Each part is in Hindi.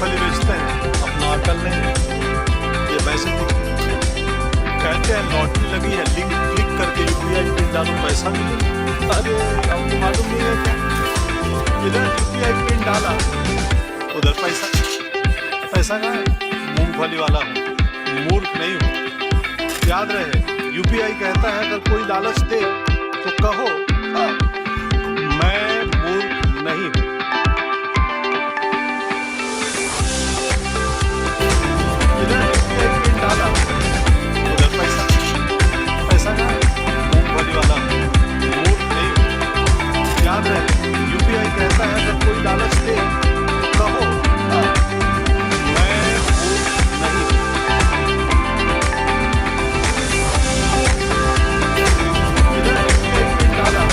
मूंगफली बेचते हैं, अपना अकल नहीं। ये मैसेज कहते हैं लॉटरी लगी है, लिंक क्लिक करके यूपीआई पिन डालो पैसा मिलेगा। अरे आपको मालूम नहीं है क्या? इधर यूपीआई पिन डाला, उधर पैसा कहाँ है? मूंगफली वाला हूँ, मूर्ख नहीं हूँ। याद रहे, यूपीआई कहता है अगर कोई लालच दे तो कहो मैं मूर्ख नहीं हूँ। इधर यूपीआई पिन डाला, उधर पैसा कहाँ है? मूंगफली वाला हूँ, मूर्ख नहीं हूँ। याद रहे, यूपीआई कहता है अगर कोई लालच दे तो कहो मैं मूर्ख नहीं हूँ। इधर यूपीआई पिन डाला,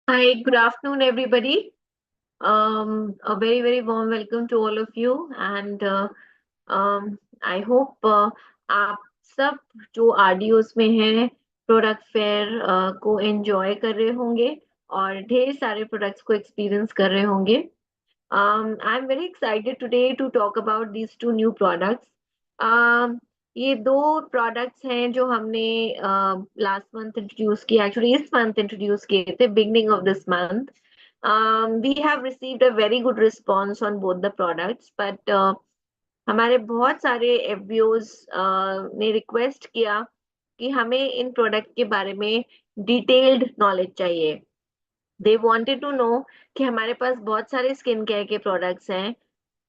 Hi, good afternoon, everybody. A very, very warm welcome to all of you, and I hope आप सब जो आरडीओस में हैं प्रोडक्ट फेयर को एंजॉय कर रहे होंगे और ढेर सारे प्रोडक्ट्स को एक्सपीरियंस कर रहे होंगे. I'm very excited today to talk about these two new products. ये दो प्रोडक्ट्स हैं जो हमने लास्ट मंथ इंट्रोड्यूस किए, एक्चुअली इस मंथ इंट्रोड्यूस किए थे, beginning of this month. We have received a very good response on both the products, but हमारे बहुत सारे एफबीओज ने रिक्वेस्ट किया कि हमें इन प्रोडक्ट के बारे में डिटेल्ड नॉलेज चाहिए. दे वांटेड टू नो कि हमारे पास बहुत सारे स्किन केयर के प्रोडक्ट्स हैं.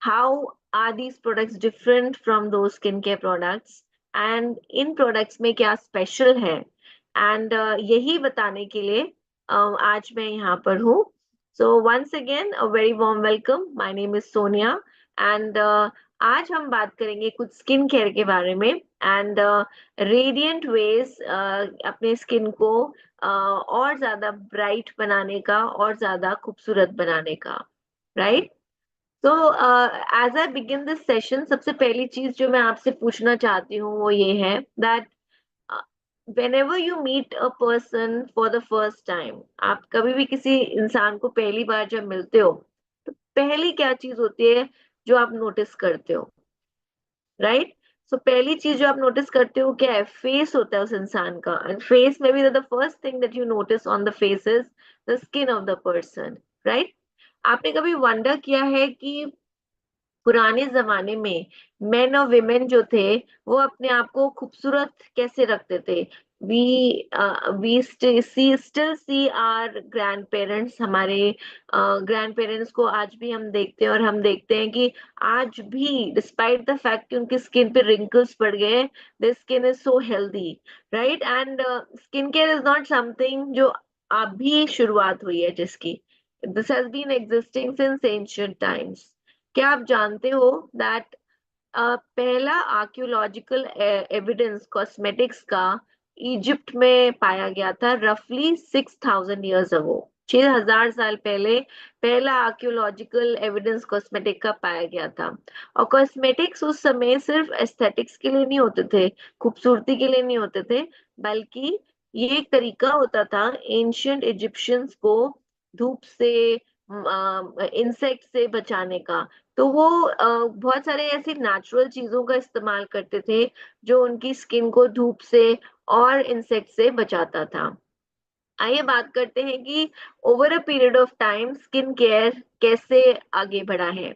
How are these products different from those skin care products, and इन प्रोडक्ट्स में क्या स्पेशल है. एंड यही बताने के लिए आज मैं यहाँ पर हूँ. So once again a very warm welcome. My name is Sonia, and आज हम बात करेंगे कुछ स्किन केयर के बारे में एंड रेडियंट वेज अपने स्किन को और ज्यादा ब्राइट बनाने का और ज्यादा खूबसूरत बनाने का, राइट. तो as I begin this session, सबसे पहली चीज जो मैं आपसे पूछना चाहती हूँ वो ये है that whenever you meet a person for the first time, आप कभी भी किसी इंसान को पहली बार जब मिलते हो तो पहली क्या चीज होती है जो आप नोटिस करते हो, राइट. सो पहली चीज जो आप नोटिस करते हो क्या है? फेस होता है उस इंसान का, एंड फेस में भी the first thing that you notice on the face is the skin of the person, right. आपने कभी वंडर किया है कि पुराने जमाने में मेन और विमेन जो थे वो अपने आप को खूबसूरत कैसे रखते थे? We still see our grandparents. हमारे ग्रैंड पेरेंट्स को आज भी हम देखते हैं और हम देखते हैं कि आज भी डिस्पाइट द फैक्ट कि उनकी स्किन पे रिंकल्स पड़ गए, the skin is so healthy, right. And skin care is not something जो अभी शुरुआत हुई है जिसकी. This has been existing since ancient times. क्या आप जानते हो दैट पहला आर्कियोलॉजिकल एविडेंस कॉस्मेटिक्स का इजिप्ट में पाया गया था रफली 6,000 years ago. 6,000 साल पहले पहला आर्कियोलॉजिकल एविडेंस कॉस्मेटिक का पाया गया था. और कॉस्मेटिक्स उस समय सिर्फ एस्थेटिक्स के लिए नहीं होते थे, खूबसूरती के लिए नहीं होते थे, बल्कि ये एक तरीका होता था एंशियंट इजिप्शियंस को धूप से, इंसेक्ट से बचाने का. तो वो बहुत सारे ऐसी नेचुरल चीजों का इस्तेमाल करते थे जो उनकी स्किन को धूप से और इंसेक्ट से बचाता था. आइए बात करते हैं कि over a period of time skin care कैसे आगे बढ़ा है.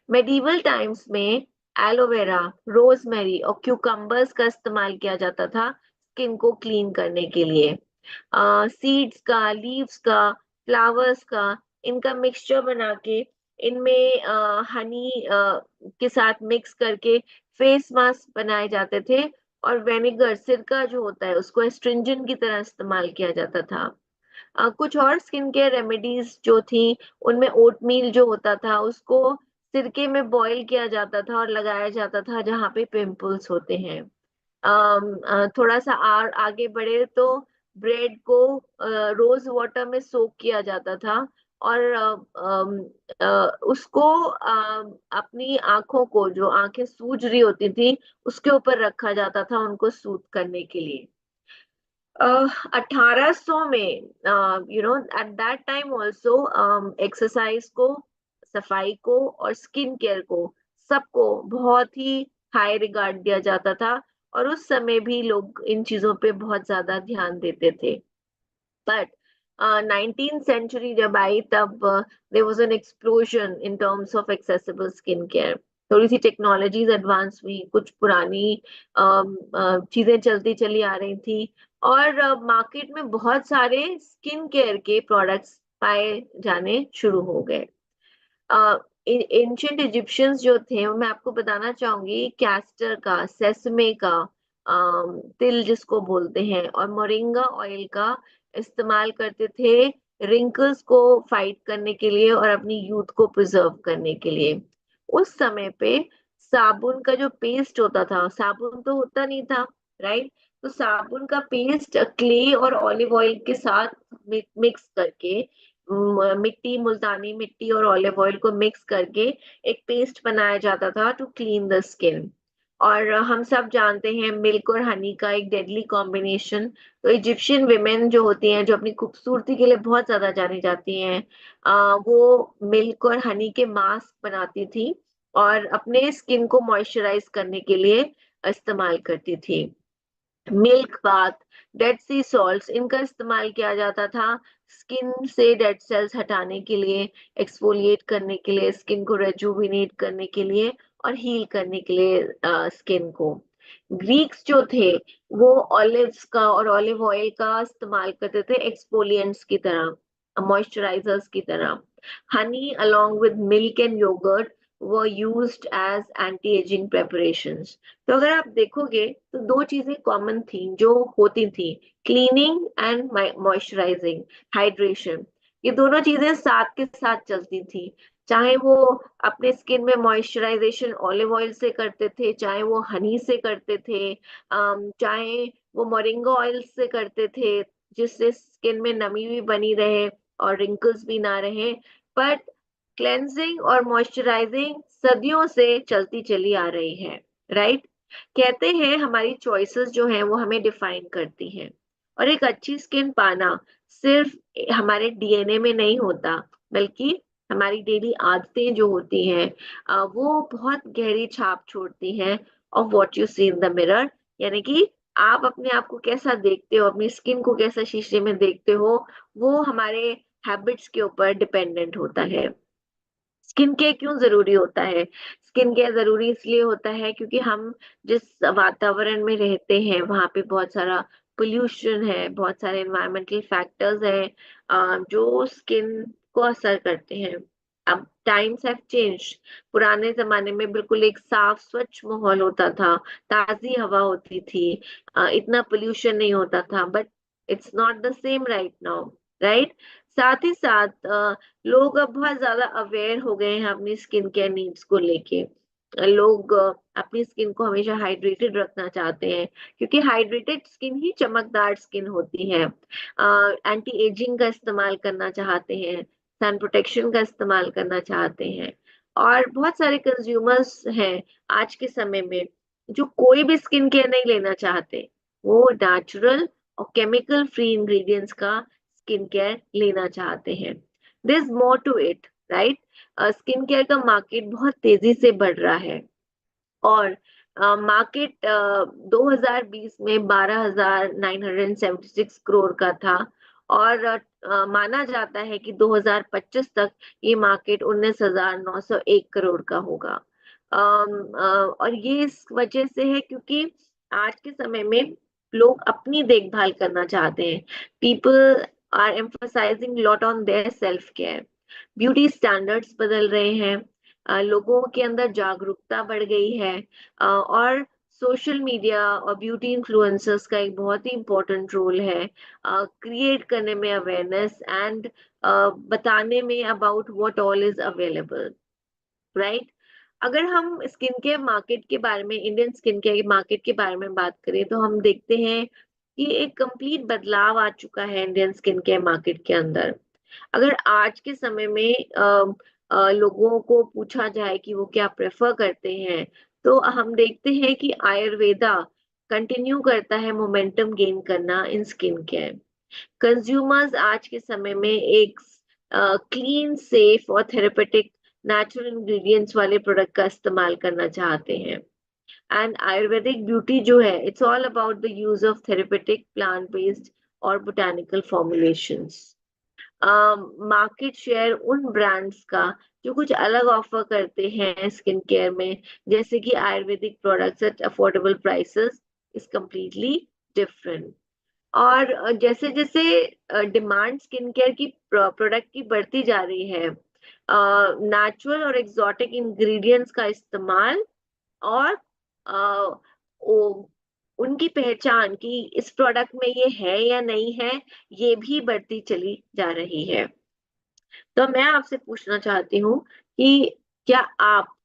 मेडिवल टाइम्स में एलोवेरा, रोजमेरी और क्यूकम्बर्स का इस्तेमाल किया जाता था स्किन को क्लीन करने के लिए. सीड्स का, लीव्स का, फ्लावर्स का, इनका मिक्सचर बना के इनमें हनी के साथ मिक्स करके फेस मास्क बनाए जाते थे. और वेनेगर, सिरका जो होता है, उसको एस्ट्रिंजेंट की तरह इस्तेमाल किया जाता था. कुछ और स्किन केयर रेमेडीज जो थी उनमें ओटमील जो होता था उसको सिरके में बॉईल किया जाता था और लगाया जाता था जहाँ पे पिंपल्स होते हैं. थोड़ा सा आगे बढ़े तो ब्रेड को रोज वाटर में सोक किया जाता था और उसको अपनी आंखों को, जो आंखें सूज रही होती थी, उसके ऊपर रखा जाता था उनको सूद करने के लिए. 1800 में, at that time also exercise को, सफाई को और स्किन केयर को, सबको बहुत ही हाई रिगार्ड दिया जाता था. और उस समय भी लोग इन चीजों पे बहुत ज्यादा ध्यान देते थे. बट 19th century जब आई तब there was an explosion in terms of accessible skin care. थोड़ी सी टेक्नोलॉजीज एडवांस हुई, कुछ पुरानी चीजें चलती चली आ रही थी और मार्केट में बहुत सारे स्किन केयर के प्रोडक्ट्स पाए जाने शुरू हो गए. एंशियंट इजिप्शियंस जो थे, वो मैं आपको बताना चाहूंगी, कैस्टर का, सेसमे का, तिल जिसको बोलते हैं, और मोरिंगा ऑयल का इस्तेमाल करते थे रिंकल्स को फाइट करने के लिए और अपनी यूथ को प्रिजर्व करने के लिए. उस समय पे साबुन का जो पेस्ट होता था, साबुन तो होता नहीं था, राइट. तो साबुन का पेस्ट क्ले और ऑलिव ऑयल के साथ मिक्स करके, मिट्टी, मुल्तानी मिट्टी और ऑलिव ऑयल को मिक्स करके एक पेस्ट बनाया जाता था टू क्लीन द स्किन। और हम सब जानते हैं मिल्क और हनी का एक डेडली कॉम्बिनेशन। तो इजिप्शियन विमेन जो होती हैं, जो अपनी खूबसूरती के लिए बहुत ज्यादा जानी जाती हैं, वो मिल्क और हनी के मास्क बनाती थी और अपने स्किन को मॉइस्चराइज करने के लिए इस्तेमाल करती थी। मिल्क बाथ, डेड सी सॉल्ट्स, इनका इस्तेमाल किया जाता था स्किन से डेड सेल्स हटाने के लिए, एक्सफोलिएट करने के लिए, स्किन को रेजुविनेट करने के लिए और हील करने के लिए स्किन को। ग्रीक्स जो थे वो ऑलिव्स का और ऑलिव ऑयल का इस्तेमाल करते थे एक्सफोलिएंट्स की तरह, मॉइस्चराइजर्स की तरह। Honey along with milk and yoghurt were used as anti-aging preparations। तो अगर आप देखोगे तो दो चीजें कॉमन थी जो होती थी, क्लीनिंग एंड मॉइस्चराइजिंग, हाइड्रेशन। ये दोनों चीजें साथ के साथ चलती थी। चाहे वो अपने स्किन में मॉइस्चराइजेशन ऑलिव ऑयल से करते थे, चाहे वो हनी से करते थे, चाहे वो मोरिंगा ऑयल से करते थे, जिससे स्किन में नमी भी बनी रहे और रिंकल्स भी ना रहे। बट क्लेंजिंग और मॉइस्चराइजिंग सदियों से चलती चली आ रही है, राइट। कहते हैं हमारी चॉइसेस जो हैं वो हमें डिफाइन करती हैं, और एक अच्छी स्किन पाना सिर्फ हमारे डीएनए में नहीं होता, बल्कि हमारी डेली आदतें जो होती हैं वो बहुत गहरी छाप छोड़ती हैं of what you see in the mirror. यानी कि आप अपने आप को कैसा देखते हो, अपनी स्किन को कैसा शीशे में देखते हो, वो हमारे हैबिट्स के ऊपर डिपेंडेंट होता है। स्किन केयर क्यों जरूरी होता है? स्किन केयर जरूरी इसलिए होता है क्योंकि हम जिस वातावरण में रहते हैं वहां पे बहुत सारा पोल्यूशन है, बहुत सारे एनवायरमेंटल फैक्टर्स हैं जो स्किन को असर करते हैं। अब टाइम्स हैव चेंज्ड। पुराने जमाने में बिल्कुल एक साफ स्वच्छ माहौल होता था, ताजी हवा होती थी, इतना पोल्यूशन नहीं होता था, but it's not the same right now, right. साथ ही साथ लोग अब बहुत ज्यादा अवेयर हो गए हैं अपनी स्किन केयर नीड्स को लेके। लोग अपनी स्किन को हमेशा हाइड्रेटेड रखना चाहते हैं, क्योंकि हाइड्रेटेड स्किन ही चमकदार स्किन होती है। एंटी एजिंग का इस्तेमाल करना चाहते हैं, सन प्रोटेक्शन का इस्तेमाल करना चाहते हैं। और बहुत सारे कंज्यूमर्स हैं आज के समय में जो कोई भी स्किन केयर नहीं लेना चाहते, वो नेचुरल और केमिकल फ्री इंग्रेडिएंट्स का स्किन केयर लेना चाहते हैं। There is more to it, right. Skin care का मार्केट बहुत तेजी से बढ़ रहा है, और मार्केट 2020 में 12,976 करोड़ का था, और माना जाता है कि 2025 तक ये मार्केट 19,901 करोड़ का होगा। और ये इस वजह से है क्योंकि आज के समय में लोग अपनी देखभाल करना चाहते हैं। People are emphasising lot on their self care. Beauty standards बदल रहे हैं, लोगों के अंदर जागरूकता बढ़ गई है, और सोशल मीडिया और ब्यूटी इन्फ्लुएंसर्स का एक बहुत ही इम्पोर्टेंट रोल है क्रिएट करने में अवेयरनेस एंड बताने में about what all is available, right. अगर हम स्किन केयर मार्केट के बारे में, इंडियन स्किन केयर मार्केट के बारे में बात करें, तो हम देखते हैं कि एक कंप्लीट बदलाव आ चुका है इंडियन स्किन केयर मार्केट के अंदर। अगर आज के समय में लोगों को पूछा जाए कि वो क्या प्रेफर करते हैं, तो हम देखते हैं कि आयुर्वेदा कंटिन्यू करता है मोमेंटम गेन करना इन स्किन केयर। कंज्यूमर्स आज के समय में एक क्लीन, सेफ और थेरेपेटिक नेचुरल इंग्रेडिएंट्स वाले प्रोडक्ट का इस्तेमाल करना चाहते हैं। एंड आयुर्वेदिक ब्यूटी जो है, it's all about the use of therapeutic plant based और बोटानिकल फॉर्मुलेशंस। मार्केट शेयर उन ब्रांड्स का जो कुछ अलग ऑफर करते हैं स्किन केयर में, जैसे कि Ayurvedic products at affordable prices, is completely different. और जैसे जैसे डिमांड स्किन केयर की प्रोडक्ट की बढ़ती जा रही है, नेचुरल और एक्सोटिक इंग्रेडिएंट्स का इस्तेमाल और अ, ओ, उनकी पहचान कि इस प्रोडक्ट में ये है या नहीं है, ये भी बढ़ती चली जा रही है। तो मैं आपसे पूछना चाहती हूँ कि क्या आप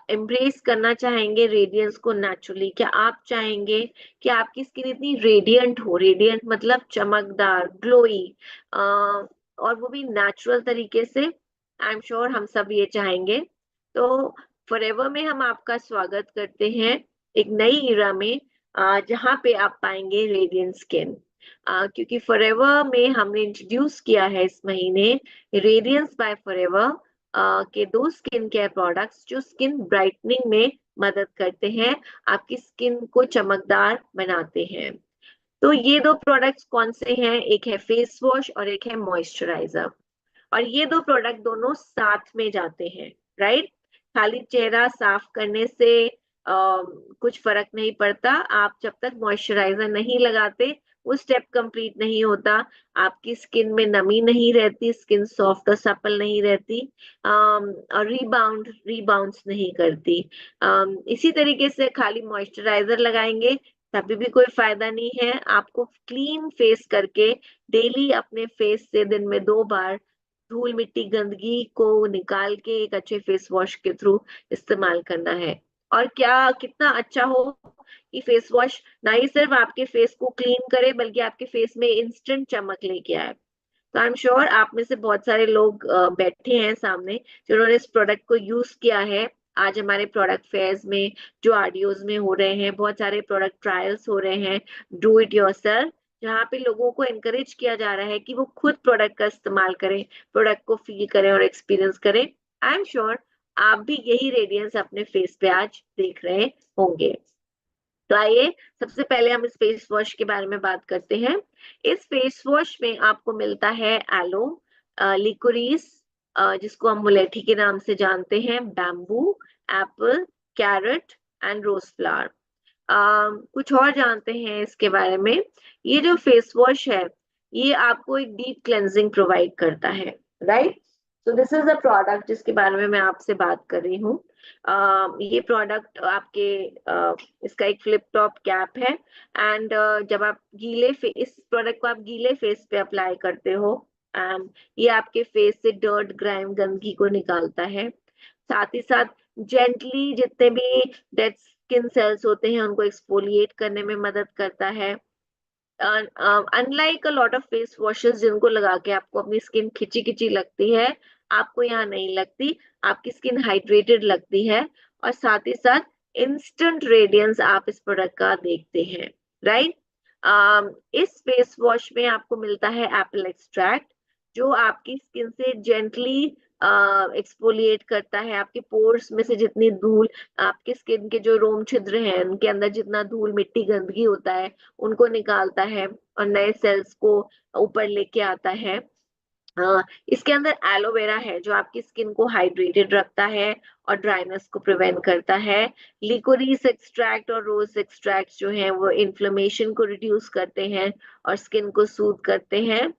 एम्ब्रेस करना चाहेंगे रेडियंस को नेचुरली? क्या आप चाहेंगे कि आपकी स्किन इतनी रेडियंट हो? रेडियंट मतलब चमकदार, ग्लोई, और वो भी नेचुरल तरीके से। आई एम श्योर हम सब ये चाहेंगे। तो फॉरएवर में हम आपका स्वागत करते हैं एक नई इरा में, जहाँ पे आप पाएंगे रेडियंट स्किन। क्योंकि फॉरएवर में हमने इंट्रोड्यूस किया है इस महीने रेडियंस बाय फॉरएवर के दो स्किन केयर प्रोडक्ट्स जो स्किन ब्राइटनिंग में मदद करते हैं, आपकी स्किन को चमकदार बनाते हैं। तो ये दो प्रोडक्ट्स कौन से हैं? एक है फेस वॉश और एक है मॉइस्चराइजर। और ये दो प्रोडक्ट दोनों साथ में जाते हैं, राइट? खाली चेहरा साफ करने से कुछ फर्क नहीं पड़ता। आप जब तक मॉइस्चराइजर नहीं लगाते वो स्टेप कंप्लीट नहीं होता। आपकी स्किन में नमी नहीं रहती, स्किन सॉफ्ट और सपल नहीं रहती, और रीबाउंड्स नहीं करती। इसी तरीके से खाली मॉइस्चराइजर लगाएंगे तभी भी कोई फायदा नहीं है। आपको क्लीन फेस करके डेली अपने फेस से दिन में 2 बार धूल मिट्टी गंदगी को निकाल के एक अच्छे फेस वॉश के थ्रू इस्तेमाल करना है। और क्या कितना अच्छा हो कि फेस वॉश ना ही सिर्फ आपके फेस को क्लीन करे बल्कि आपके फेस में इंस्टेंट चमक लेके आए। तो आई एम श्योर आप में से बहुत सारे लोग बैठे हैं सामने जिन्होंने इस प्रोडक्ट को यूज किया है। आज हमारे प्रोडक्ट फेयर्स में जो आरडीओज में हो रहे हैं, बहुत सारे प्रोडक्ट ट्रायल्स हो रहे हैं, डू इट योरसेल्फ, जहाँ पे लोगों को एनकरेज किया जा रहा है कि वो खुद प्रोडक्ट का इस्तेमाल करें, प्रोडक्ट को फील करें और एक्सपीरियंस करें। आई एम श्योर आप भी यही रेडियंस अपने फेस पे आज देख रहे होंगे। तो आइए सबसे पहले हम इस फेस वॉश के बारे में बात करते हैं। इस फेस वॉश में आपको मिलता है एलो, लिकोरीस, जिसको हम मुलेठी के नाम से जानते हैं, bamboo, apple, carrot and rose flower. कुछ और जानते हैं इसके बारे में। ये जो फेस वॉश है ये आपको एक डीप क्लेंजिंग प्रोवाइड करता है, right? So this is the product जिसके बारे में मैं आपसे बात कर रही हूँ। ये प्रोडक्ट आपके इसका एक फ्लिप टॉप कैप है एंड जब आप इस प्रोडक्ट को आप गीले फेस पे अप्लाई करते हो एंड ये आपके फेस से डर्ट, ग्राइम, गंदगी को निकालता है। साथ ही साथ जेंटली जितने भी डेड स्किन सेल्स होते हैं उनको एक्सफोलिएट करने में मदद करता है। Unlike a lot of face washes जिनको लगा के आपको अपनी स्किन खिंची खिंची लगती है, आपको यहाँ नहीं लगती। आपकी स्किन हाइड्रेटेड लगती है और साथ ही साथ इंस्टेंट रेडियंस आप इस प्रोडक्ट का देखते हैं, राइट? इस फेस वॉश में आपको मिलता है एप्पल एक्सट्रैक्ट जो आपकी स्किन से जेंटली एक्सफोलिएट करता है। आपके पोर्स में से जितनी धूल, आपके स्किन के जो रोम छिद्र हैं उनके अंदर जितना धूल, मिट्टी, गंदगी होता है उनको निकालता है और नए सेल्स को ऊपर लेके आता है। इसके अंदर एलोवेरा है जो आपकी स्किन को हाइड्रेटेड रखता है और ड्राइनेस को प्रिवेंट करता है। लिकोरीस एक्सट्रैक्ट और रोज एक्सट्रैक्ट जो हैं वो इन्फ्लेमेशन को रिड्यूस करते हैं और स्किन को सूद करते हैं।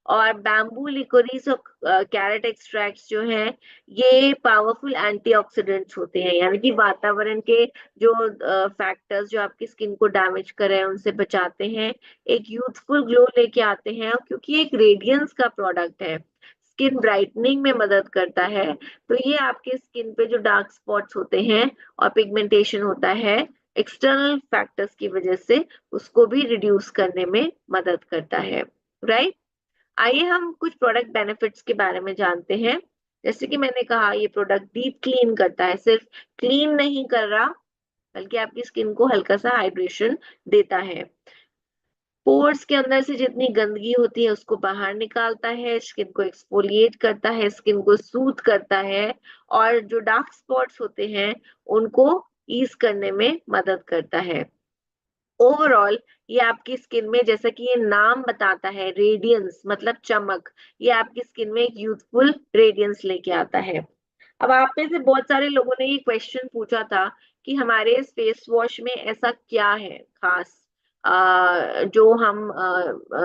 और बैम्बू, लिकोरीस और कैरेट एक्सट्रैक्ट्स जो हैं ये पावरफुल एंटीऑक्सीडेंट्स होते हैं, यानी कि वातावरण के जो फैक्टर्स जो आपकी स्किन को डैमेज कर रहे हैं उनसे बचाते हैं, एक यूथफुल ग्लो लेके आते हैं। और क्योंकि एक रेडियंस का प्रोडक्ट है, स्किन ब्राइटनिंग में मदद करता है, तो ये आपके स्किन पे जो डार्क स्पॉट्स होते हैं और पिगमेंटेशन होता है एक्सटर्नल फैक्टर्स की वजह से, उसको भी रिड्यूस करने में मदद करता है, राइट? आइए हम कुछ प्रोडक्ट बेनिफिट्स के बारे में जानते हैं। जैसे कि मैंने कहा ये प्रोडक्ट डीप क्लीन करता है, सिर्फ क्लीन नहीं कर रहा बल्कि आपकी स्किन को हल्का सा हाइड्रेशन देता है। पोर्स के अंदर से जितनी गंदगी होती है उसको बाहर निकालता है, स्किन को एक्सफोलिएट करता है, स्किन को सूथ करता है और जो डार्क स्पॉट्स होते हैं उनको ईज करने में मदद करता है। ओवरऑल ये आपकी स्किन में, जैसा कि ये नाम बताता है, रेडियंस मतलब चमक, ये आपकी स्किन में एक यूथफुल रेडियंस लेके आता है। अब आप में से बहुत सारे लोगों ने ये क्वेश्चन पूछा था कि हमारे इस फेस वॉश में ऐसा क्या है खास जो हम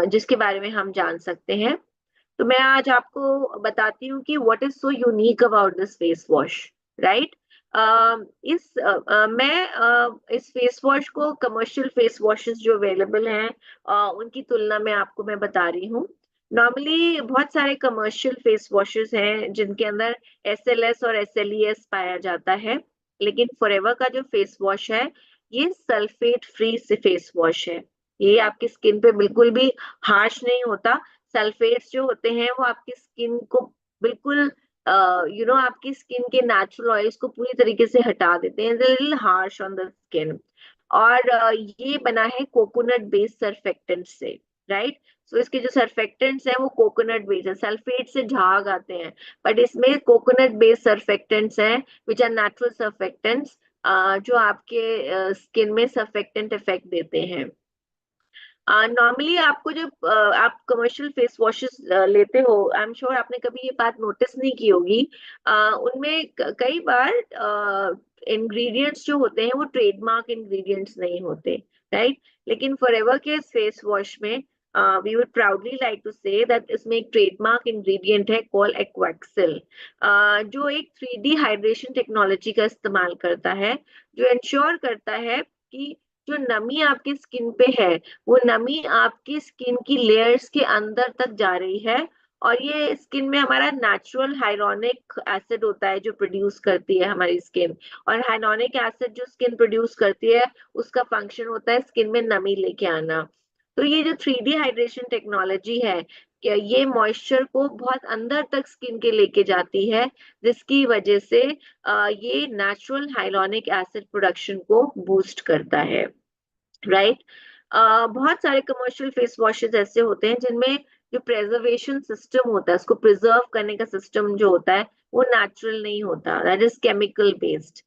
जिसके बारे में हम जान सकते हैं। तो मैं आज आपको बताती हूँ कि what is so unique about this face wash, right? मैं इस फेस वॉश को कमर्शियल फेस वॉशेस जो अवेलेबल हैं उनकी तुलना में आपको मैं बता रही हूँ। नॉर्मली बहुत सारे कमर्शियल फेस वॉशेस हैं जिनके अंदर SLS और SLES पाया जाता है। लेकिन फॉरएवर का जो फेस वॉश है ये सल्फेट फ्री से फेस वॉश है। ये आपकी स्किन पे बिल्कुल भी हार्श नहीं होता। सल्फेट्स जो होते हैं वो आपकी स्किन को बिल्कुल आपकी स्किन के नेचुरल ऑयल्स को पूरी तरीके से हटा देते हैं, little harsh on the skin. और ये बना है कोकोनट बेस्ड सर्फेक्टेंट से, राइट। सो इसके जो सर्फेक्टेंट्स है वो कोकोनट बेस्ड है। सल्फेट से झाग आते हैं, बट इसमें कोकोनट बेस्ड सर्फेक्टेंट्स हैं विच आर नेचुरल सर्फेक्टेंट्स, जो आपके स्किन में सर्फेक्टेंट इफेक्ट देते हैं। नॉर्मली आपको जब आप कमर्शियल फेस वॉशेस लेते हो, आई एम श्योर आपने कभी ये बात नोटिस नहीं की होगी, उनमें कई बार इंग्रेडिएंट्स जो होते हैं वो ट्रेडमार्क इंग्रेडिएंट्स नहीं होते, राइट। लेकिन फॉरएवर के फेस वॉश में we would proudly like to say that इसमें एक ट्रेडमार्क इंग्रेडिएंट है कॉल एक्वाक्सिल, जो एक 3D हाइड्रेशन टेक्नोलॉजी का इस्तेमाल करता है, जो इंश्योर करता है कि जो नमी आपकी स्किन पे है वो नमी आपकी स्किन की लेयर्स के अंदर तक जा रही है। और ये स्किन में हमारा नेचुरल हाइलोनिक एसिड होता है जो प्रोड्यूस करती है हमारी स्किन। और हाइलोनिक एसिड जो स्किन प्रोड्यूस करती है उसका फंक्शन होता है स्किन में नमी लेके आना। तो ये जो 3D हाइड्रेशन टेक्नोलॉजी है, ये मॉइस्चर को बहुत अंदर तक स्किन के लेके जाती है, जिसकी वजह से ये नेचुरल हाइलोनिक एसिड प्रोडक्शन को बूस्ट करता है, राइट। बहुत सारे कमर्शियल फेस वॉशेस ऐसे होते हैं जिनमें जो प्रिजर्वेशन सिस्टम होता है, उसको प्रिजर्व करने का सिस्टम जो होता है वो नेचुरल नहीं होता, दैट इज केमिकल बेस्ड।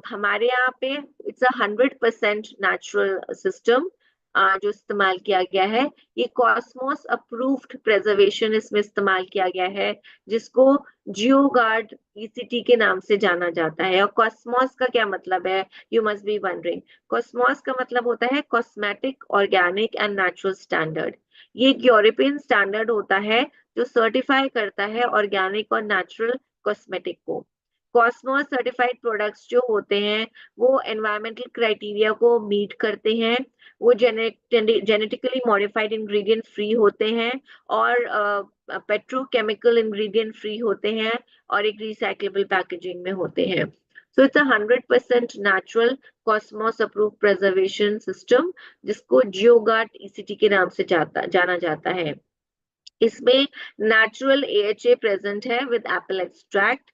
हमारे यहाँ पे इट्स 100% नेचुरल सिस्टम जो इस्तेमाल किया गया है। ये कॉस्मोस अप्रूव्ड प्रिजर्वेशन इसमें इस्तेमाल किया गया है, जिसको जियोगार्ड ईसीटी के नाम से जाना जाता है। और कॉस्मोस का क्या मतलब है, you must be wondering. Cosmos का मतलब होता है cosmetic organic and natural standard. ये एक यूरोपियन स्टैंडर्ड होता है जो सर्टिफाई करता है ऑर्गेनिक और नेचुरल कॉस्मेटिक को। कॉस्मोस सर्टिफाइड प्रोडक्ट्स जो होते हैं वो एनवायरमेंटल क्राइटेरिया को मीट करते हैं, वो जेनेटिकली मॉडिफाइड इंग्रेडिएंट फ्री होते हैं, और पेट्रोकेमिकल इंग्रेडिएंट फ्री होते हैं, और एक रिसाइक्लेबल पैकेजिंग में होते हैं। So it's 100% natural Cosmos approve preservation system, जिसको जियोगार्ड ईसीटी के नाम से जाना जाता है। इसमें नेचुरल AHA प्रेजेंट है विद एप्पल एक्सट्रैक्ट।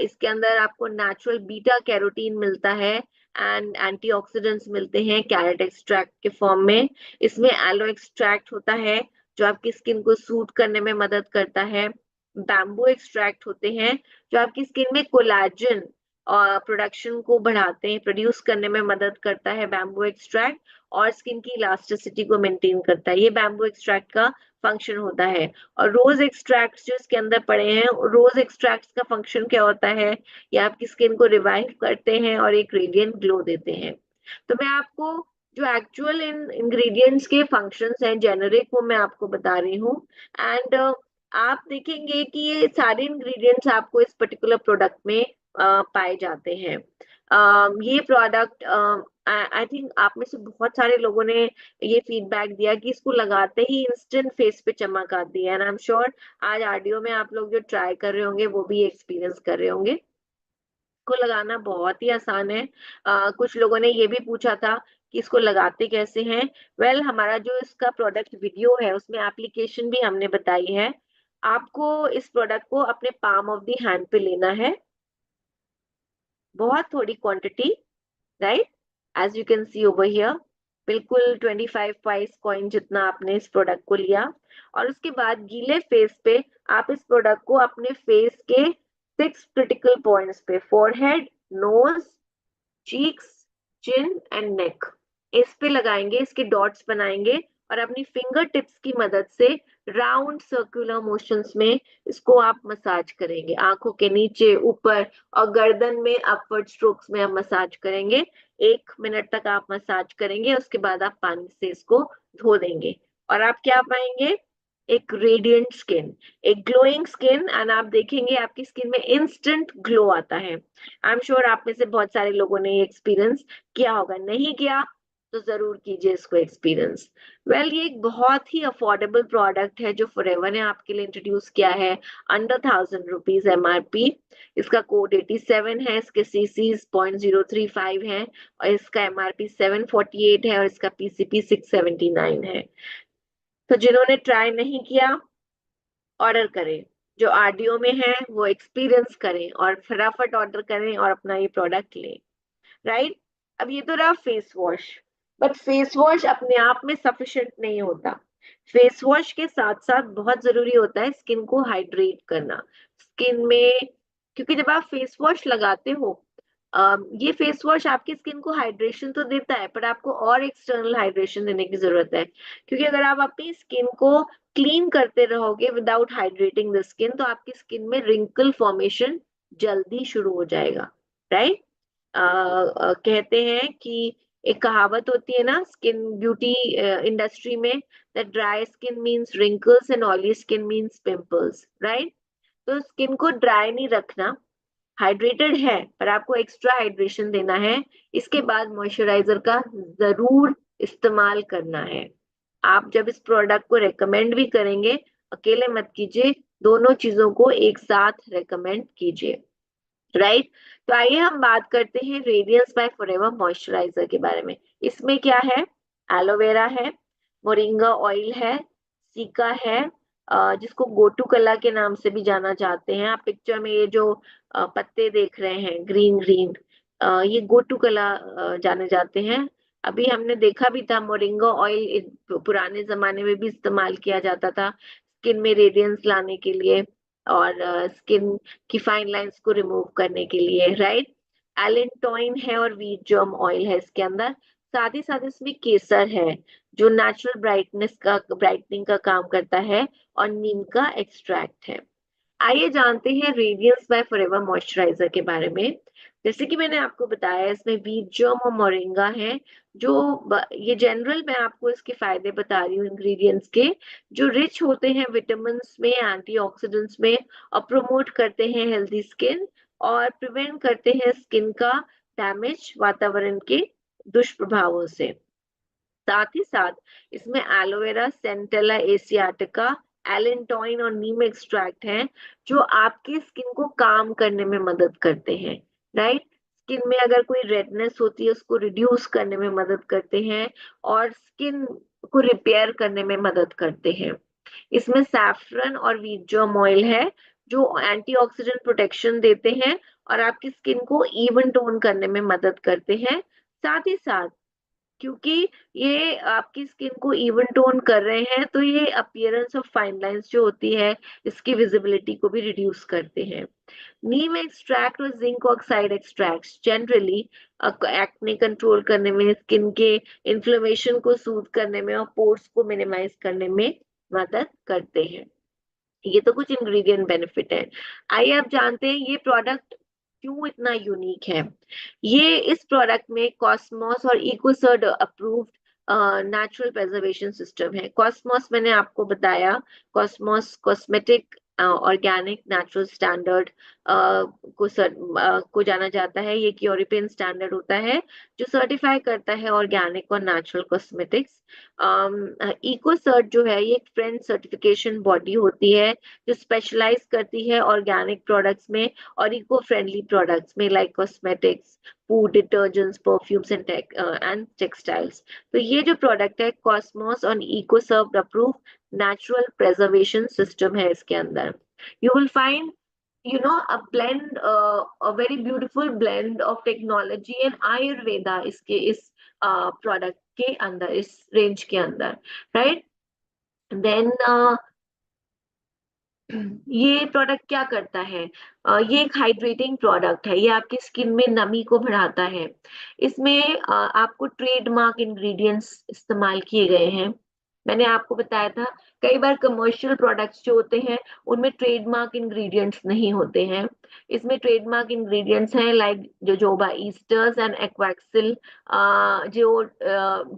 इसके अंदर आपको नेचुरल बीटा कैरोटीन मिलता है एंड एंटीऑक्सीडेंट्स मिलते हैं कैरेट एक्सट्रैक्ट के फॉर्म में। इसमें एलो एक्सट्रैक्ट होता है जो आपकी स्किन को सूट करने में मदद करता है। बैम्बू एक्सट्रैक्ट होते हैं जो आपकी स्किन में कोलाजन प्रोडक्शन को बढ़ाते हैं, प्रोड्यूस करने में मदद करता है बैम्बू एक्सट्रैक्ट, और स्किन की इलास्टिसिटी को मेंटेन करता है। ये बैम्बू एक्सट्रैक्ट का फंक्शन होता है। और रोज एक्सट्रैक्ट्स जो इसके अंदर पड़े हैं, रोज एक्सट्रैक्ट्स का फंक्शन क्या होता है, ये आपकी स्किन को रिवाइव करते हैं और एक रेडिएंट ग्लो देते हैं। तो मैं आपको जो एक्चुअल इन इंग्रेडिएंट्स के फंक्शंस हैं जेनेरिक, वो मैं आपको बता रही हूँ। एंड आप देखेंगे कि ये सारे इंग्रेडिएंट्स आपको इस पर्टिकुलर प्रोडक्ट में पाए जाते हैं। ये प्रोडक्ट आई थिंक आप में से बहुत सारे लोगों ने ये फीडबैक दिया कि इसको लगाते ही इंस्टेंट फेस पे चमक आती है, एंड आई एम श्योर आज ऑडियो में आप लोग जो ट्राई कर रहे होंगे वो भी एक्सपीरियंस कर रहे होंगे। इसको लगाना बहुत ही आसान है। कुछ लोगों ने ये भी पूछा था कि इसको लगाते कैसे हैं। वेल, हमारा जो इसका प्रोडक्ट वीडियो है उसमें एप्लीकेशन भी हमने बताई है। आपको इस प्रोडक्ट को अपने पाम ऑफ द हैंड पे लेना है, बहुत थोड़ी quantity, right, as you can see over here. बिल्कुल 25 प्राइस कॉइन जितना आपने इस प्रोडक्ट को लिया, और उसके बाद गीले फेस पे आप इस प्रोडक्ट को अपने फेस के 6 क्रिटिकल पॉइंट्स पे, forehead, nose, cheeks, chin and neck, इस पे लगाएंगे, इसके डॉट्स बनाएंगे, और अपनी फिंगर टिप्स की मदद से राउंड सर्कुलर मोशंस में इसको आप मसाज करेंगे। आंखों के नीचे, ऊपर, और गर्दन में अपवर्ड स्ट्रोक्स में आप मसाज करेंगे। 1 मिनट तक आप मसाज करेंगे, उसके बाद आप पानी से इसको धो देंगे, और आप क्या पाएंगे, एक रेडिएंट स्किन, एक ग्लोइंग स्किन। एंड आप देखेंगे आपकी स्किन में इंस्टेंट ग्लो आता है। आई एम श्योर आप में से बहुत सारे लोगों ने ये एक्सपीरियंस किया होगा, नहीं किया तो जरूर कीजिए इसको एक्सपीरियंस। ये एक बहुत ही अफोर्डेबल प्रोडक्ट है जो फॉरएवर ने आपके लिए इंट्रोड्यूस किया है, अंडर 1000 रुपीज MRP। इसका कोड 87 है, इसके सीसीज 0.035 है, और इसका MRP 748 है, और इसका PCP 679 है। तो जिन्होंने ट्राई नहीं किया, ऑर्डर करें। जो RDO में है वो एक्सपीरियंस करें और फटाफट ऑर्डर करें और अपना ये प्रोडक्ट लें, राइट। अब ये तो रहा face wash, but face wash अपने आप में सफिशिएंट नहीं होता। फेस वॉश के साथ साथ बहुत जरूरी होता है स्किन को हाइड्रेट करना। स्किन में, क्योंकि जब आप फेस वॉश लगाते हो, ये फेस वॉश आपकी स्किन को हाइड्रेशन तो देता है, पर आपको और एक्सटर्नल हाइड्रेशन देने की जरूरत है। क्योंकि अगर आप अपनी स्किन को क्लीन करते रहोगे विदाउट हाइड्रेटिंग द स्किन, तो आपकी स्किन में रिंकल फॉर्मेशन जल्दी शुरू हो जाएगा, राइट। कहते हैं कि एक कहावत होती है ना स्किन ब्यूटी इंडस्ट्री में, that dry skin means wrinkles and oily skin means pimples, right. तो स्किन को ड्राई नहीं रखना, हाइड्रेटेड है पर आपको एक्स्ट्रा हाइड्रेशन देना है। इसके बाद मॉइस्चराइजर का जरूर इस्तेमाल करना है। आप जब इस प्रोडक्ट को रेकमेंड भी करेंगे, अकेले मत कीजिए, दोनों चीजों को एक साथ रेकमेंड कीजिए, राइट। तो आइए हम बात करते हैं रेडियंस बाय फॉरएवर मॉइस्चराइजर के बारे में। इसमें क्या है, एलोवेरा है, मोरिंगा ऑयल है, सीका है, जिसको गोटू कला के नाम से भी जाना जाते हैं। आप पिक्चर में ये जो पत्ते देख रहे हैं ग्रीन ग्रीन, ये गोटू कला जाने जाते हैं। अभी हमने देखा भी था मोरिंगा ऑयल पुराने जमाने में भी इस्तेमाल किया जाता था स्किन में रेडियंस लाने के लिए और स्किन की फाइन लाइंस को रिमूव करने के लिए, राइट। एलेंटोइन है और व्हीट जर्म ऑयल है इसके अंदर। साथ ही साथ इसमें केसर है जो नेचुरल ब्राइटनिंग का काम करता है, और नीम का एक्सट्रैक्ट है। आइए जानते हैं रेडियंस बाय फॉरएवर मॉइस्चराइजर के बारे में। जैसे कि मैंने आपको बताया, इसमें व्हीट जर्म और मोरिंगा है। जो ये जनरल मैं आपको इसके फायदे बता रही हूँ इंग्रेडिएंट्स के, जो रिच होते हैं विटामिन में, एंटीऑक्सीडेंट्स में, और प्रमोट करते हैं हेल्दी स्किन, और प्रिवेंट करते हैं स्किन का डैमेज वातावरण के दुष्प्रभावों से। साथ ही साथ इसमें एलोवेरा, सेंटेला एसियाटिका, एलेंटोइन और नीम एक्सट्रैक्ट हैं जो आपकी स्किन को काम करने में मदद करते हैं, राइट। स्किन में अगर कोई रेडनेस होती है उसको रिड्यूस करने में मदद करते हैं, और स्किन को रिपेयर करने में मदद करते हैं। इसमें सैफरन और व्हीट जर्म ऑयल है जो एंटीऑक्सीडेंट प्रोटेक्शन देते हैं और आपकी स्किन को इवन टोन करने में मदद करते हैं। साथ ही साथ क्योंकि ये आपकी स्किन को इवन टोन कर रहे हैं, तो ये अपीयरेंस ऑफ फाइन लाइंस जो होती है इसकी विजिबिलिटी को भी रिड्यूस करते हैं। नीम एक्सट्रैक्ट और zinc oxide extracts generally acne control करने में, स्किन के इन्फ्लेमेशन को सूद करने में और पोर्स को मिनिमाइज करने में मदद करते हैं। ये तो कुछ इंग्रेडिएंट बेनिफिट है। आइए अब जानते हैं ये प्रोडक्ट क्यों इतना यूनिक है। ये इस प्रोडक्ट में कॉस्मोस और इकोसर्ड अप्रूव्ड नेचुरल प्रिजर्वेशन सिस्टम है। कॉस्मोस मैंने आपको बताया, Cosmos cosmetic organic natural standard को जाना जाता है। ये एक यूरोपियन स्टैंडर्ड होता है जो सर्टिफाई करता है ऑर्गेनिक और नेचुरल कॉस्मेटिक्स। इकोसर्ट जो है ये एक फ्रेंच सर्टिफिकेशन बॉडी होती है जो स्पेशलाइज करती है ऑर्गेनिक प्रोडक्ट्स में और इको फ्रेंडली प्रोडक्ट्स में, like cosmetics, food, detergents, perfumes and textiles. तो ये जो प्रोडक्ट है कॉस्मोस और इकोसर्व अप्रूव नेचुरल प्रिजर्वेशन सिस्टम है। इसके अंदर you will find a blend, a very beautiful blend of technology and Ayurveda इसके इस प्रोडक्ट के अंदर, इस रेंज के अंदर, राइट। देन ये प्रोडक्ट क्या करता है, ये एक हाइड्रेटिंग प्रोडक्ट है, ये आपकी स्किन में नमी को बढ़ाता है। इसमें आपको ट्रेडमार्क इंग्रेडिएंट्स इस्तेमाल किए गए हैं। मैंने आपको बताया था कई बार कमर्शियल प्रोडक्ट्स जो होते हैं उनमें ट्रेडमार्क इंग्रेडिएंट्स नहीं होते हैं। इसमें ट्रेडमार्क इंग्रेडिएंट्स हैं लाइक जोजोबा ईस्टर्स एंड एक्वाक्सिल,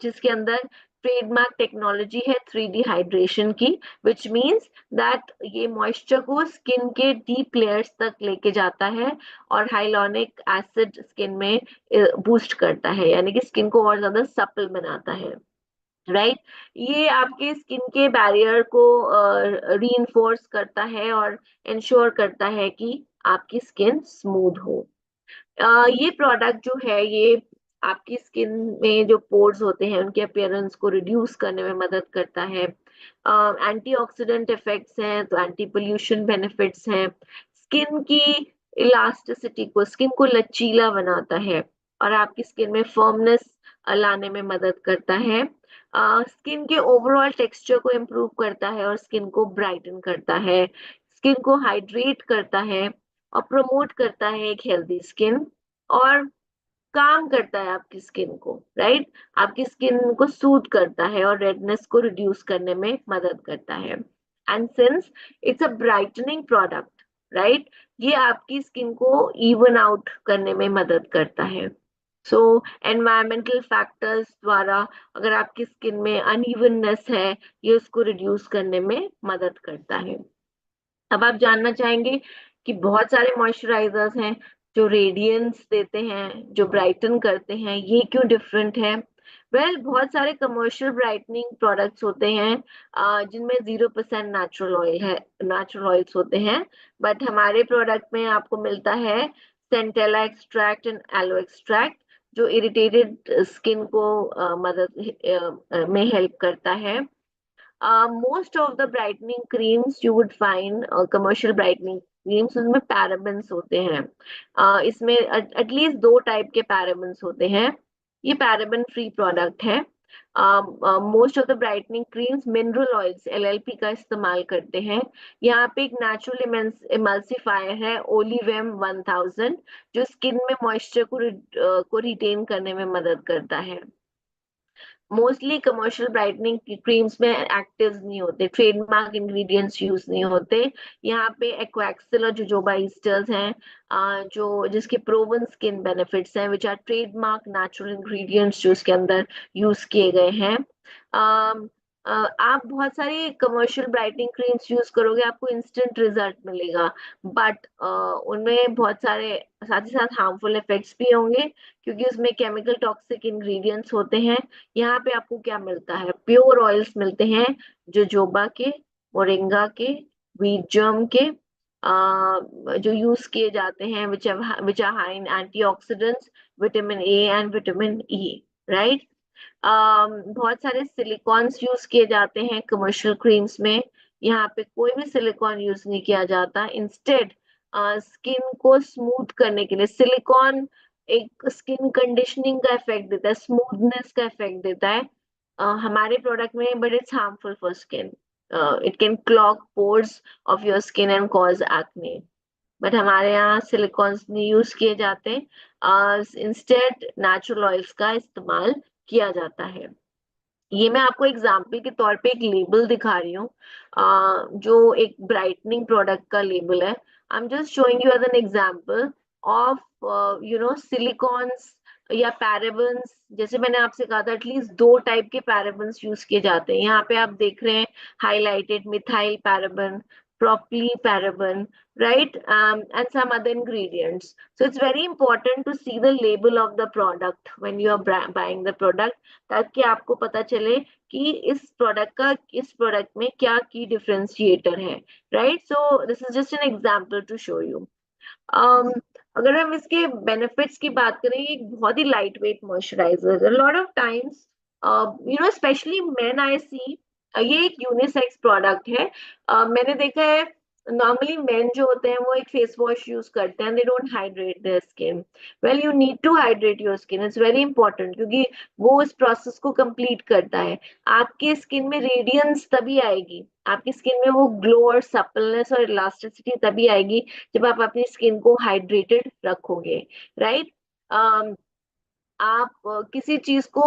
जिसके अंदर ट्रेडमार्क टेक्नोलॉजी है 3D हाइड्रेशन की, विच मींस दैट ये मॉइस्चर को स्किन के डीप लेयर्स तक लेके जाता है और हाइलोनिक एसिड स्किन में बूस्ट करता है, यानी कि स्किन को और ज्यादा सप्पल बनाता है। राइट, ये आपके स्किन के बैरियर को रीइंफोर्स करता है और इंश्योर करता है कि आपकी स्किन स्मूथ हो। ये प्रोडक्ट जो है ये आपकी स्किन में जो पोर्स होते हैं उनके अपीयरेंस को रिड्यूस करने में मदद करता है। एंटीऑक्सीडेंट इफेक्ट्स हैं तो एंटी पोल्यूशन बेनिफिट्स हैं। स्किन की इलास्टिसिटी को, स्किन को लचीला बनाता है और आपकी स्किन में फर्मनेस लाने में मदद करता है। स्किन के ओवरऑल टेक्सचर को इम्प्रूव करता है और स्किन को ब्राइटन करता है, स्किन को हाइड्रेट करता है और प्रमोट करता है एक हेल्दी स्किन, और काम करता है आपकी स्किन को, राइट, आपकी स्किन को सूद करता है और रेडनेस को रिड्यूस करने में मदद करता है। And since it's a brightening product, right, ये आपकी स्किन को इवन आउट करने में मदद करता है। सो एनवायरमेंटल फैक्टर्स द्वारा अगर आपकी स्किन में अनइवननेस है, ये उसको रिड्यूस करने में मदद करता है। अब आप जानना चाहेंगे कि बहुत सारे मॉइस्चराइजर्स हैं जो रेडियंस देते हैं, जो ब्राइटन करते हैं, ये क्यों डिफरेंट है? बहुत सारे कमर्शियल ब्राइटनिंग प्रोडक्ट्स होते हैं जिनमें 0% नेचुरल ऑयल है, नेचुरल ऑयल्स होते हैं, बट हमारे प्रोडक्ट में आपको मिलता है centella extract and aloe extract, जो इरिटेटेड स्किन को में हेल्प करता है। Most of the brightening creams you would find, commercial brightening creams, उसमें parabens होते हैं। इसमें एटलीस्ट 2 टाइप के parabens होते हैं। ये paraben फ्री प्रोडक्ट है। Most of the brightening creams mineral oils LLP का इस्तेमाल करते हैं। यहाँ पे एक नेचुरल इमल्सिफायर है ओलिवेम 1000, जो स्किन में मॉइस्चर को रिटेन करने में मदद करता है। मोस्टली कमर्शियल ब्राइटनिंग क्रीम्स में एक्टिव्स नहीं होते, ट्रेडमार्क इंग्रेडिएंट्स यूज नहीं होते। यहाँ पे एक्वाक्सिल और जोजोबा ईस्टर्स हैं जो जिसके प्रोवन स्किन बेनिफिट्स हैं, which are trademark natural ingredients जो इसके अंदर यूज किए गए हैं। आप बहुत सारी कमर्शियल ब्राइटनिंग क्रीम्स यूज करोगे, आपको इंस्टेंट रिजल्ट मिलेगा, बट उनमें बहुत सारे साथ ही साथ हार्मफुल इफेक्ट्स भी होंगे क्योंकि उसमें केमिकल टॉक्सिक इंग्रेडिएंट्स होते हैं। यहाँ पे आपको क्या मिलता है? प्योर ऑयल्स मिलते हैं, जोजोबा के, मोरिंगा के, व्हीट जर्म के, जो यूज किए जाते हैं, which are high in antioxidants, vitamin A and vitamin E, right. बहुत सारे सिलिकॉन्स यूज किए जाते हैं कमर्शियल क्रीम्स में। यहाँ पे कोई भी सिलिकॉन यूज नहीं किया जाता, इंस्टेड स्किन को स्मूथ करने के लिए सिलिकॉन एक स्किन कंडीशनिंग का इफेक्ट देता है, स्मूथनेस का इफेक्ट देता है हमारे प्रोडक्ट में, but it's harmful for skin. It can clog pores of your skin and cause acne, but हमारे यहाँ सिलिकॉन्स नहीं यूज किए जाते, इंस्टेड नेचुरल ऑयल्स का इस्तेमाल किया जाता है। ये मैं आपको एग्जाम्पल के तौर पे एक लेबल दिखा रही हूँ जो एक ब्राइटनिंग प्रोडक्ट का लेबल है। I am just showing you as an example of silicones या पैराबेन्स। जैसे मैंने आपसे कहा था एटलीस्ट 2 टाइप के पैराबेन्स यूज किए जाते हैं। यहाँ पे आप देख रहे हैं highlighted methyl paraben, propylene paraben, right, and some other ingredients. So it's very important to see the label of the product when you are buying the product, ताकि आपको पता चले कि इस प्रोडक्ट में क्या की डिफरेंशिएटर है, right. So this is just an example to show you. अगर हम इसके बेनिफिट्स की बात करें, एक बहुत ही lightweight moisturiser, lot of times specially men I see, ये एक यूनिसेक्स प्रोडक्ट है। मैंने देखा है नॉर्मली मेन जो होते हैं वो एक फेस वॉश यूज करते हैं, they don't hydrate their skin. Well, you need to hydrate your skin, it's very important, क्योंकि वो इस प्रोसेस को कंप्लीट करता है। आपकी स्किन में रेडियंस तभी आएगी, आपकी स्किन में वो ग्लो और सपलनेस और इलास्टिसिटी तभी आएगी जब आप अपनी स्किन को हाइड्रेटेड रखोगे, राइट। आप किसी चीज को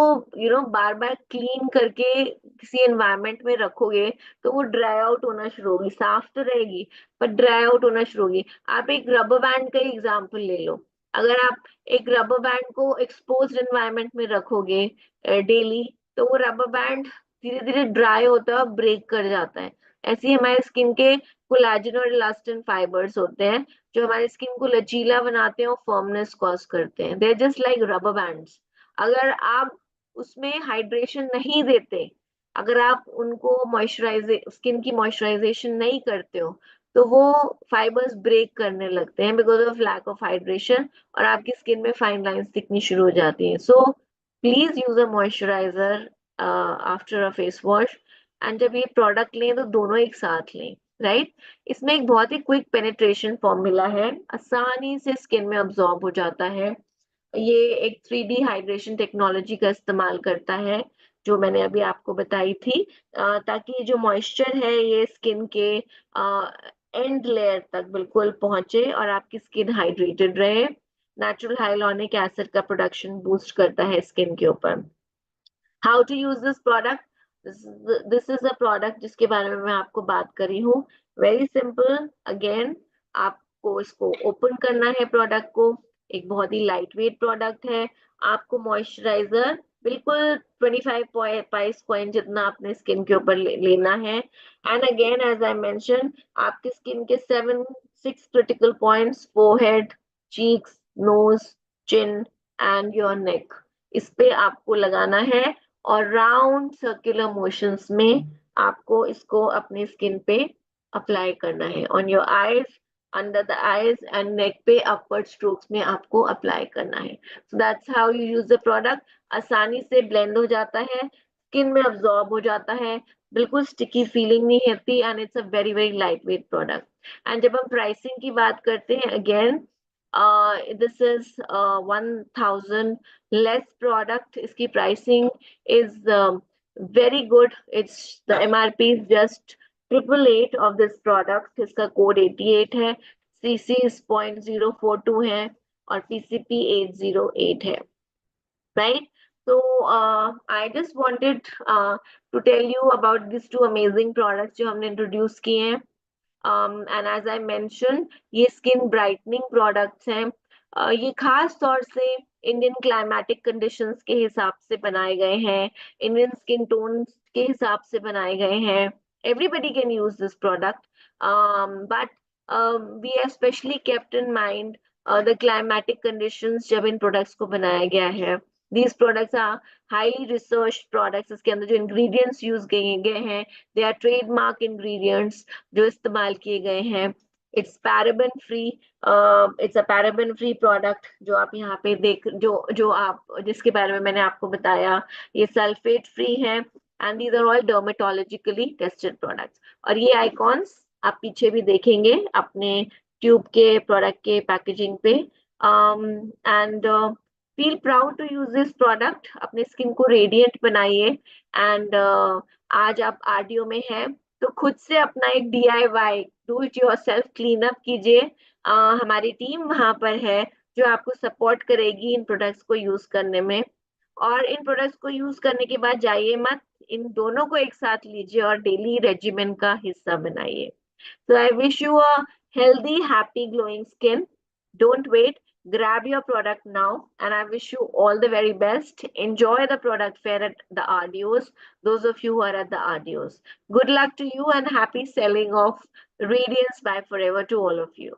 बार बार क्लीन करके किसी एनवायरनमेंट में रखोगे तो वो ड्राई आउट होना शुरू होगी, साफ तो रहेगी पर ड्राई आउट होना शुरू होगी। आप एक रबर बैंड का एग्जांपल ले लो। अगर आप एक रबर बैंड को एक्सपोज्ड एनवायरनमेंट में रखोगे डेली, तो वो रबर बैंड धीरे धीरे ड्राई होता है और ब्रेक कर जाता है। ऐसे ही हमारे स्किन के कोलेजन और इलास्टिन फाइबर्स होते हैं जो हमारे स्किन को लचीला बनाते हैं और फर्मनेस कॉज करते हैं। They just like rubber bands. अगर आप उसमें हाइड्रेशन नहीं देते, अगर आप उनको मॉइस्चराइजे स्किन की मॉइस्चराइजेशन नहीं करते हो, तो वो फाइबर्स ब्रेक करने लगते हैं because of lack of hydration, और आपकी स्किन में फाइन लाइंस दिखनी शुरू हो जाती हैं। So please use a moisturiser after a face wash. And जब ये प्रोडक्ट लें तो दोनों एक साथ लें, राइट। इसमें एक बहुत ही क्विक पेनिट्रेशन फॉर्मूला है, आसानी से स्किन में अब्सॉर्ब हो जाता है। ये एक 3D हाइड्रेशन टेक्नोलॉजी का इस्तेमाल करता है जो मैंने अभी आपको बताई थी, ताकि जो मॉइस्चर है ये स्किन के एंड लेयर तक बिल्कुल पहुंचे और आपकी स्किन हाइड्रेटेड रहे। नेचुरल हाइलोनिक एसिड का प्रोडक्शन बूस्ट करता है स्किन के ऊपर। How to use this product, this is a product जिसके बारे में मैं आपको बात करी हूँ। Very simple. अगेन, आपको इसको ओपन करना है प्रोडक्ट को। एक बहुत ही लाइट वेट प्रोडक्ट है। आपको मॉइस्चराइजर बिल्कुल 25 प्राइस पॉइंट जितना अपने स्किन के ऊपर लेना है। And again as I mention, आपकी स्किन के 6 critical points, forehead, cheeks, nose, chin and your neck, इस पे आपको लगाना है और राउंड सर्कुलर मोशंस में आपको इसको अपनी स्किन पे अप्लाई करना है। On your eyes, under the eyes and neck पे अपवर्ड स्ट्रोक्स में आपको अप्लाई करना है। So that's how you use the product. आसानी से ब्लेंड हो जाता है, स्किन में अब्सॉर्ब हो जाता है, बिल्कुल स्टिकी फीलिंग नहीं होती, and it's a very very light weight product. And जब हम प्राइसिंग की बात करते हैं, again this is 1000 less product. इसकी pricing is very good. It's the MRP is just 888 of this product. इसका code 88 है, CC is 0.042 है और PCP 808 है, right? So I just wanted to tell you about these two amazing products जो हमने introduce किए हैं। एंड एज आई मेंशन, ये स्किन ब्राइटनिंग प्रोडक्ट्स हैं। ये खास तौर से इंडियन क्लाइमेटिक कंडीशंस के हिसाब से बनाए गए हैं, इंडियन स्किन टोन के हिसाब से बनाए गए हैं। Everybody can use this product, but we are specially kept in mind the climatic conditions जब इन प्रोडक्ट्स को बनाया गया है। These products are highly researched products. इसके अंदर जो ingredients यूज गए हैं, they are trademark ingredients जो इस्तेमाल किए गए हैं। It's paraben free, it's a paraben free product जो आप यहाँ पे देख जो आप जिसके बारे में मैंने आपको बताया, ये सल्फेट फ्री है। And these are all dermatologically tested products। और ये आइकॉन्स आप पीछे भी देखेंगे अपने ट्यूब के प्रोडक्ट के पैकेजिंग पे। And feel proud to use this product, अपने स्किन को रेडिएंट बनाइए। एंड आज आप आरडीओ में हैं तो खुद से अपना एक DIY do it yourself clean up कीजिए। हमारी टीम वहां पर है जो आपको सपोर्ट करेगी इन प्रोडक्ट्स को यूज करने में। और इन प्रोडक्ट्स को यूज करने के बाद जाइए मत, इन दोनों को एक साथ लीजिए और डेली रेजिमेंट का हिस्सा बनाइए। So I wish you a healthy, happy, glowing skin. Don't wait. Grab your product now, and I wish you all the very best. Enjoy the product fair at the RDOs. Those of you who are at the RDOs. Good luck to you and happy selling of Radiance by Forever to all of you.